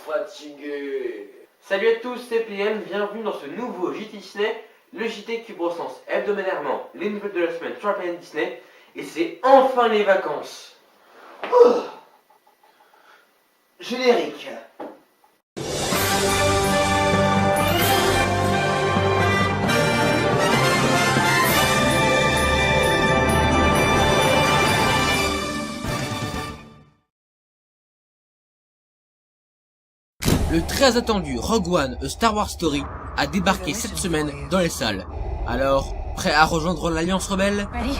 fatigué. Salut à tous, c'est PM, bienvenue dans ce nouveau JT Disney, le JT qui recense hebdomadairement les nouvelles de la semaine sur la planète Disney, et c'est enfin les vacances. Oh, générique. Le très attendu Rogue One, A Star Wars Story, a débarqué cette semaine dans les salles. Alors, prêt à rejoindre l'Alliance Rebelle? Ready?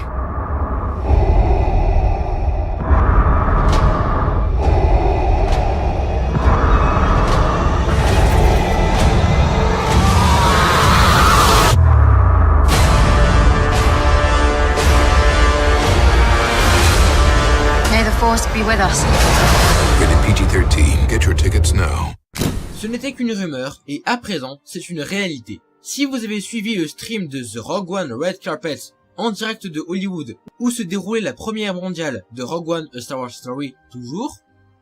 May the Force be with us. Rated PG-13. Get your tickets now. Ce n'était qu'une rumeur, et à présent, c'est une réalité. Si vous avez suivi le stream de The Rogue One Red Carpet en direct de Hollywood, où se déroulait la première mondiale de Rogue One A Star Wars Story toujours,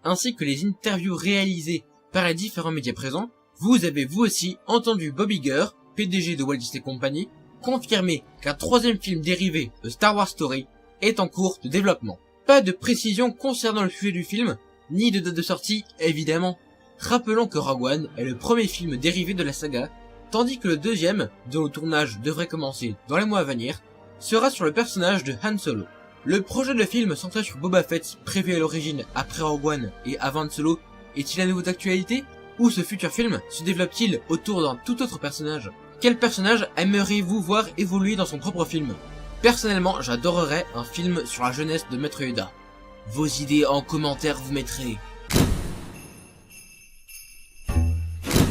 ainsi que les interviews réalisées par les différents médias présents, vous avez vous aussi entendu Bob Iger, PDG de Walt Disney Company, confirmer qu'un troisième film dérivé de Star Wars Story est en cours de développement. Pas de précision concernant le sujet du film, ni de date de sortie, évidemment. Rappelons que Rogue One est le premier film dérivé de la saga, tandis que le deuxième, dont le tournage devrait commencer dans les mois à venir, sera sur le personnage de Han Solo. Le projet de film centré sur Boba Fett, prévu à l'origine après Rogue One et avant Han Solo, est-il à nouveau d'actualité? Ou ce futur film se développe-t-il autour d'un tout autre personnage? Quel personnage aimeriez-vous voir évoluer dans son propre film? Personnellement, j'adorerais un film sur la jeunesse de Maître Yoda. Vos idées en commentaire vous mettrez.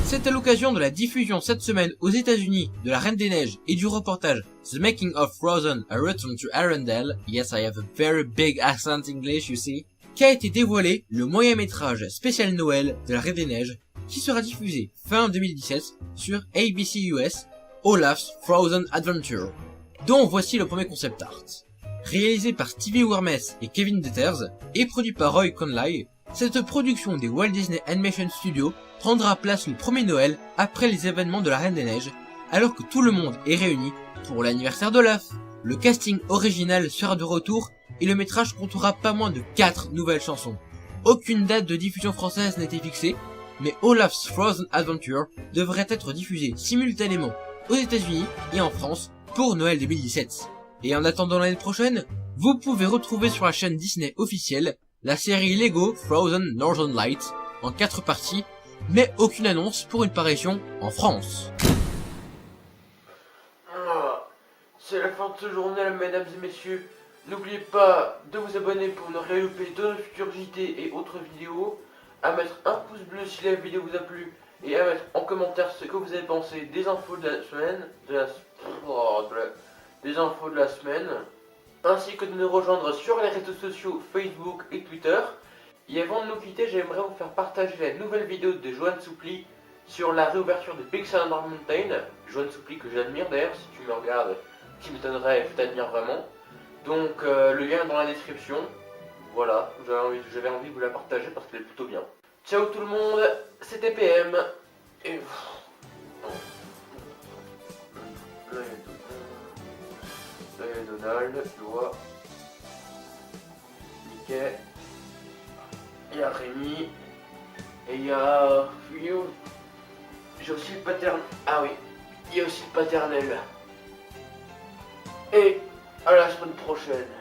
C'est à l'occasion de la diffusion cette semaine aux États-Unis de La Reine des Neiges et du reportage The Making of Frozen: A Return to Arendelle, yes I have a very big accent English you see, qu'a été dévoilé le moyen-métrage spécial Noël de La Reine des Neiges qui sera diffusé fin 2017 sur ABC US, Olaf's Frozen Adventure, dont voici le premier concept art. Réalisé par Stevie Wermes et Kevin Deters et produit par Roy Conley, cette production des Walt Disney Animation Studios prendra place le 1er Noël après les événements de la Reine des Neiges, alors que tout le monde est réuni pour l'anniversaire d'Olaf. Le casting original sera de retour et le métrage comptera pas moins de 4 nouvelles chansons. Aucune date de diffusion française n'a été fixée, mais Olaf's Frozen Adventure devrait être diffusé simultanément aux États-Unis et en France pour Noël 2017. Et en attendant l'année prochaine, vous pouvez retrouver sur la chaîne Disney officielle la série Lego Frozen Northern Lights en 4 parties, mais aucune annonce pour une parution en France. C'est la fin de ce journal, mesdames et messieurs. N'oubliez pas de vous abonner pour ne rien louper de nos futurs JT et autres vidéos, à mettre un pouce bleu si la vidéo vous a plu, et à mettre en commentaire ce que vous avez pensé des infos de la semaine, des infos de la semaine, ainsi que de nous rejoindre sur les réseaux sociaux Facebook et Twitter. Et avant de nous quitter, j'aimerais vous faire partager la nouvelle vidéo de Joanne Soupli sur la réouverture de Pixar Under Mountain. Joanne Soupli que j'admire d'ailleurs, si tu me regardes, qui m'étonnerait, je t'admire vraiment. Donc le lien est dans la description. Voilà, j'avais envie de vous la partager parce qu'elle est plutôt bien. Ciao tout le monde, c'était PM. Et... Là il y a Donald, tu vois. Mickey. Il y a Rémi. Et il y a... J'ai aussi le paternel. Ah oui, il y a aussi le paternel. Et à la semaine prochaine.